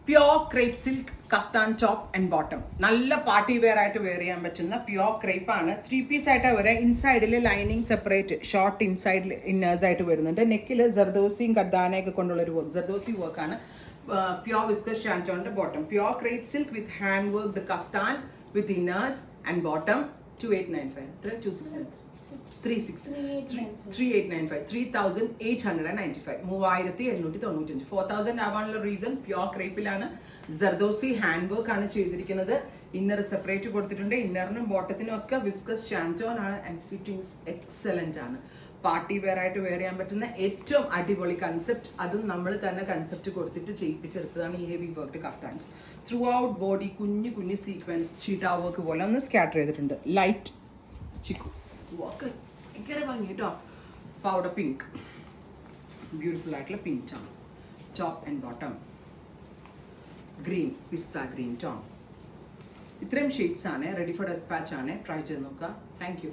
Pure crepe silk kaftan top and bottom. നല്ല party wear ആയിട്ട് wear ചെയ്യാൻ പറ്റുന്ന പ്യോർ ക്രേപ്പ് ആണ്. 3 പീസ് ആയിട്ടാണ് വരിക. ഇൻസൈഡിൽ ലൈനിങ് സെപ്പറേറ്റ്, ഷോർട്ട് ഇൻസൈഡിൽ ഇന്നേഴ്സ് ആയിട്ട് വരുന്നുണ്ട്. നെക്കിൽ ജർദോസിയും കർദാനയൊക്കെ കൊണ്ടുള്ള ഒരു വർക്ക്, ജർദോസി വർക്കാണ്. പ്യോർ വിസ്കസ് ഷാൻറ്റോണിന്റെ bottom. Pure crepe silk with hand work the kaftan with inners and bottom. 2895 3895 4000 ആവാനുള്ള റീസൺ പ്യോർ ക്രേപ്പിലാണ്. ജർദോസി ഹാൻഡ് വർക്ക് ആണ് ചെയ്തിരിക്കുന്നത്. ഇന്നർ സെപ്പറേറ്റ് കൊടുത്തിട്ടുണ്ട്. ഇന്നറിനും ബോട്ടത്തിനും ഒക്കെ വിസ്കസ് ഷാൻറ്റോൺ ആണ്. ആൻഡ് ഫിറ്റിംഗ്സ് എക്സലന്റ് ആണ്. പാർട്ടി വെയർ ആയിട്ട് വെയർ ചെയ്യാൻ പറ്റുന്ന ഏറ്റവും അടിപൊളി കൺസെപ്റ്റ്. അതും നമ്മൾ തന്നെ കൺസെപ്റ്റ് കൊടുത്തിട്ട് ചെയ്യിപ്പിച്ചെടുത്തതാണ് ഈ heavy work kaftans. Through out body കുഞ്ഞു കുഞ്ഞു സീക്വൻസ് ചീറ്റാ വർക്ക് പോലെ ഒന്ന് സ്കാറ്റർ ചെയ്തിട്ടുണ്ട്. ലൈറ്റ് ചിക്കു വർക്ക് ഭയങ്കര ഭംഗി കേട്ടോ. പൗഡർ പിങ്ക്, ബ്യൂട്ടിഫുൾ ആയിട്ടുള്ള pink tone. Top and bottom green, pista green tone. ഇത്രയും ഷെയ്ഡ്സ് ആണ്. റെഡി ഫോർ ഡെസ്പാച്ച് ആണ്. ട്രൈ ചെയ്ത് നോക്കുക. Thank you.